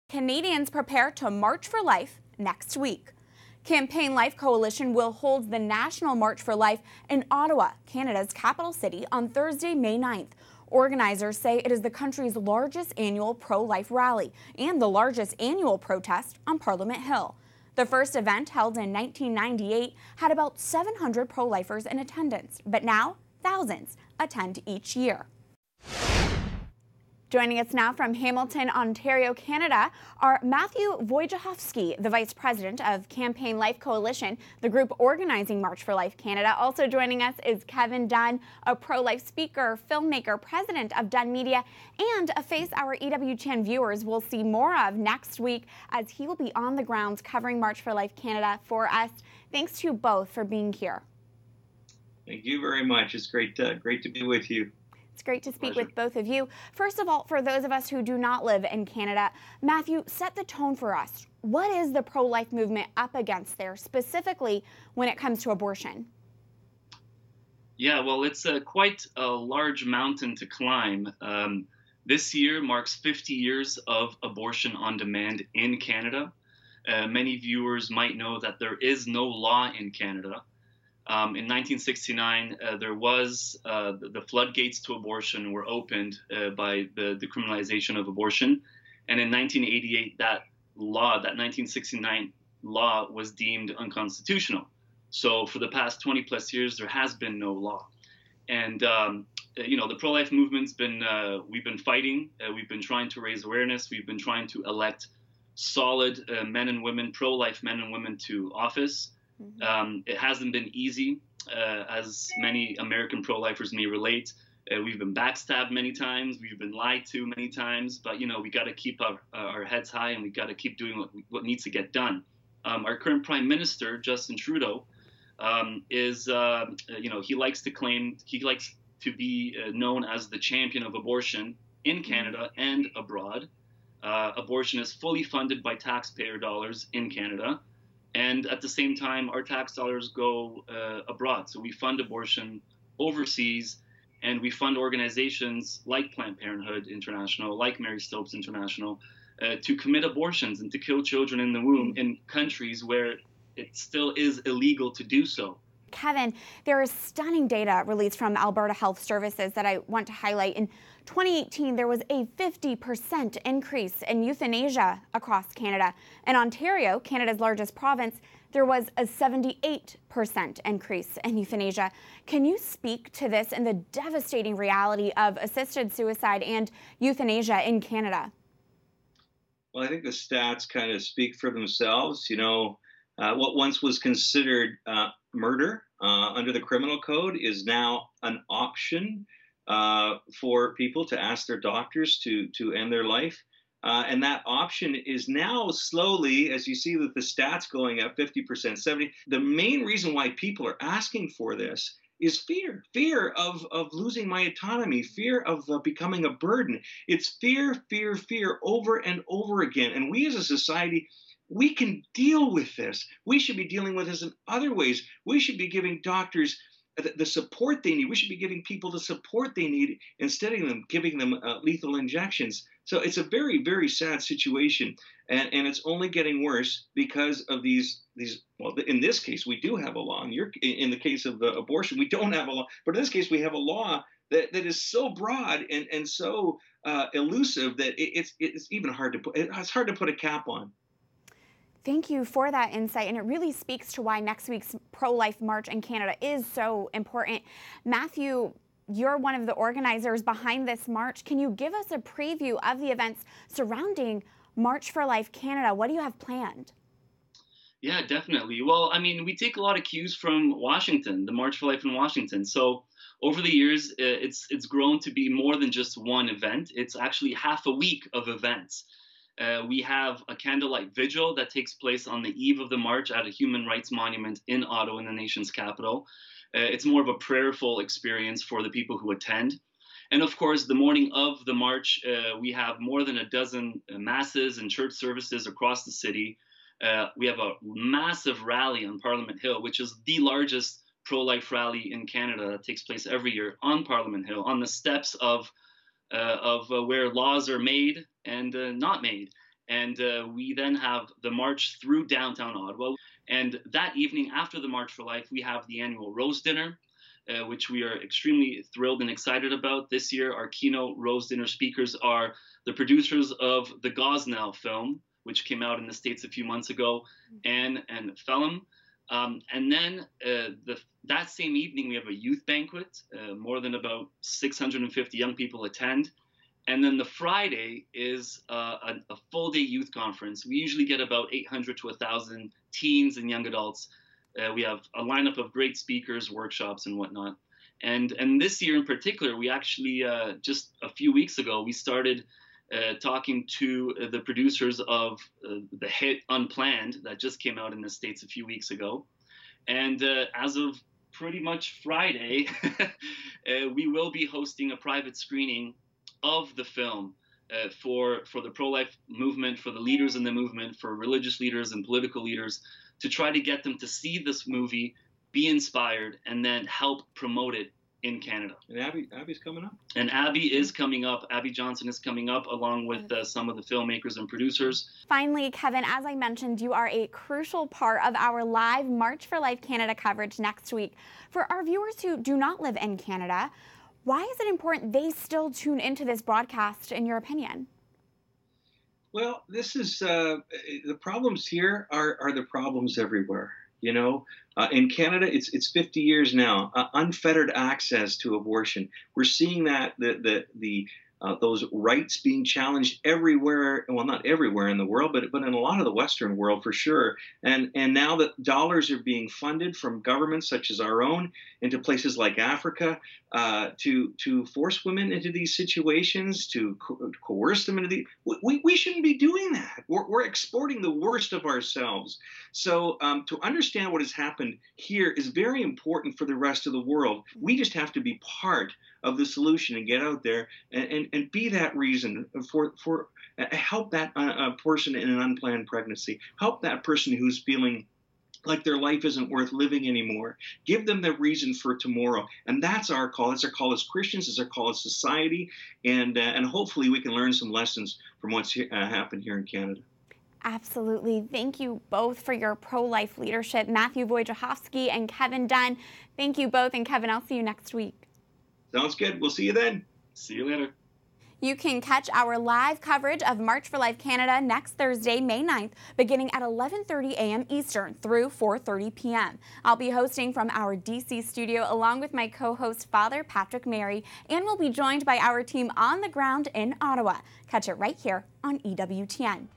Canadians prepare to March for Life next week. Campaign Life Coalition will hold the National March for Life in Ottawa, Canada's capital city, on Thursday, May 9th. Organizers say it is the country's largest annual pro-life rally and the largest annual protest on Parliament Hill. The first event, held in 1998, had about 700 pro-lifers in attendance, but now thousands attend each year. Joining us now from Hamilton, Ontario, Canada, are Matthew Wojciechowski, the Vice President of Campaign Life Coalition, the group organizing March for Life Canada. Also joining us is Kevin Dunn, a pro-life speaker, filmmaker, president of Dunn Media, and a face our EWTN viewers will see more of next week as he will be on the ground covering March for Life Canada for us. Thanks to you both for being here. Thank you very much. It's great to be with you. It's great to speak with both of you. First of all, for those of us who do not live in Canada, Matthew, set the tone for us. What is the pro-life movement up against there, specifically when it comes to abortion? Yeah, well, it's quite a large mountain to climb. This year marks 50 years of abortion on demand in Canada. Many viewers might know that there is no law in Canada. In 1969, there was the floodgates to abortion were opened by the decriminalization of abortion. And in 1988, that 1969 law was deemed unconstitutional. So for the past 20 plus years, there has been no law. And, the pro-life movement's we've been fighting. We've been trying to raise awareness. We've been trying to elect solid men and women, pro-life men and women to office. It hasn't been easy, as many American pro-lifers may relate. We've been backstabbed many times. We've been lied to many times. But, we got to keep our heads high, and we got to keep doing what needs to get done. Our current Prime Minister, Justin Trudeau, he likes to be known as the champion of abortion in Canada and abroad. Abortion is fully funded by taxpayer dollars in Canada. And at the same time, our tax dollars go abroad. So we fund abortion overseas, and we fund organizations like Planned Parenthood International, like Mary Stopes International, to commit abortions and to kill children in the womb in countries where it still is illegal to do so. Kevin, there is stunning data released from Alberta Health Services that I want to highlight. In 2018, there was a 50% increase in euthanasia across Canada. In Ontario, Canada's largest province, there was a 78% increase in euthanasia. Can you speak to this and the devastating reality of assisted suicide and euthanasia in Canada? Well, I think the stats kind of speak for themselves. What once was considered murder under the criminal code is now an option for people to ask their doctors to end their life. And that option is now slowly, as you see with the stats going up 50%, 70%. The main reason why people are asking for this is fear of losing my autonomy, fear of becoming a burden. It's fear over and over again. And we as a society, we can deal with this. We should be dealing with this in other ways. We should be giving doctors the support they need. We should be giving people the support they need instead of giving them lethal injections. So it's a very, very sad situation. And it's only getting worse because of these. Well, in this case, we do have a law. In the case of the abortion, we don't have a law. But in this case, we have a law that is so broad and so elusive that it's even hard to put a cap on. Thank you for that insight, and it really speaks to why next week's pro-life march in Canada is so important. Matthew, you're one of the organizers behind this march. Can you give us a preview of the events surrounding March for Life Canada? What do you have planned? Yeah, definitely. Well, we take a lot of cues from Washington, the March for Life in Washington. So over the years, it's grown to be more than just one event. It's actually half a week of events. We have a candlelight vigil that takes place on the eve of the march at a human rights monument in Ottawa, in the nation's capital. It's more of a prayerful experience for the people who attend. And of course, the morning of the march, we have more than a dozen masses and church services across the city. We have a massive rally on Parliament Hill, which is the largest pro-life rally in Canada that takes place every year on Parliament Hill, on the steps of where laws are made and not made. And we then have the march through downtown Ottawa. And that evening after the March for Life, we have the annual Rose Dinner, which we are extremely thrilled and excited about. This year, our keynote Rose Dinner speakers are the producers of the Gosnell film, which came out in the States a few months ago, Anne and Phelim. And then that same evening, we have a youth banquet. More than about 650 young people attend. And then the Friday is a full-day youth conference. We usually get about 800 to 1,000 teens and young adults. We have a lineup of great speakers, workshops, and whatnot. And this year in particular, we actually, just a few weeks ago, we started talking to the producers of the hit Unplanned that just came out in the States a few weeks ago. And as of pretty much Friday, we will be hosting a private screening of the film for the pro-life movement, for the leaders in the movement, for religious leaders and political leaders, to try to get them to see this movie, be inspired, and then help promote it in Canada. And Abby's coming up. And Abby is coming up. Abby Johnson is coming up along with some of the filmmakers and producers. Finally, Kevin, as I mentioned, you are a crucial part of our live March for Life Canada coverage next week. For our viewers who do not live in Canada, why is it important they still tune into this broadcast, in your opinion? Well, this is the problems here are the problems everywhere. You know, in Canada, it's 50 years now, unfettered access to abortion. We're seeing that those rights being challenged everywhere. Well, not everywhere in the world, but in a lot of the Western world for sure. And now that dollars are being funded from governments such as our own into places like Africa to force women into these situations, to coerce them into these. We shouldn't be doing that. We're exporting the worst of ourselves. So to understand what has happened here is very important for the rest of the world. We just have to be part of the solution and get out there and be that reason for help that person in an unplanned pregnancy, help that person who's feeling like their life isn't worth living anymore. Give them the reason for tomorrow. And that's our call. It's our call as Christians. It's our call as society. And hopefully we can learn some lessons from what's happened here in Canada. Absolutely. Thank you both for your pro-life leadership. Matthew Wojciechowski and Kevin Dunn. Thank you both. And Kevin, I'll see you next week. Sounds good. We'll see you then. See you later. You can catch our live coverage of March for Life Canada next Thursday, May 9th, beginning at 11:30 a.m. Eastern through 4:30 p.m. I'll be hosting from our DC studio along with my co-host, Father Patrick Mary, and we'll be joined by our team on the ground in Ottawa. Catch it right here on EWTN.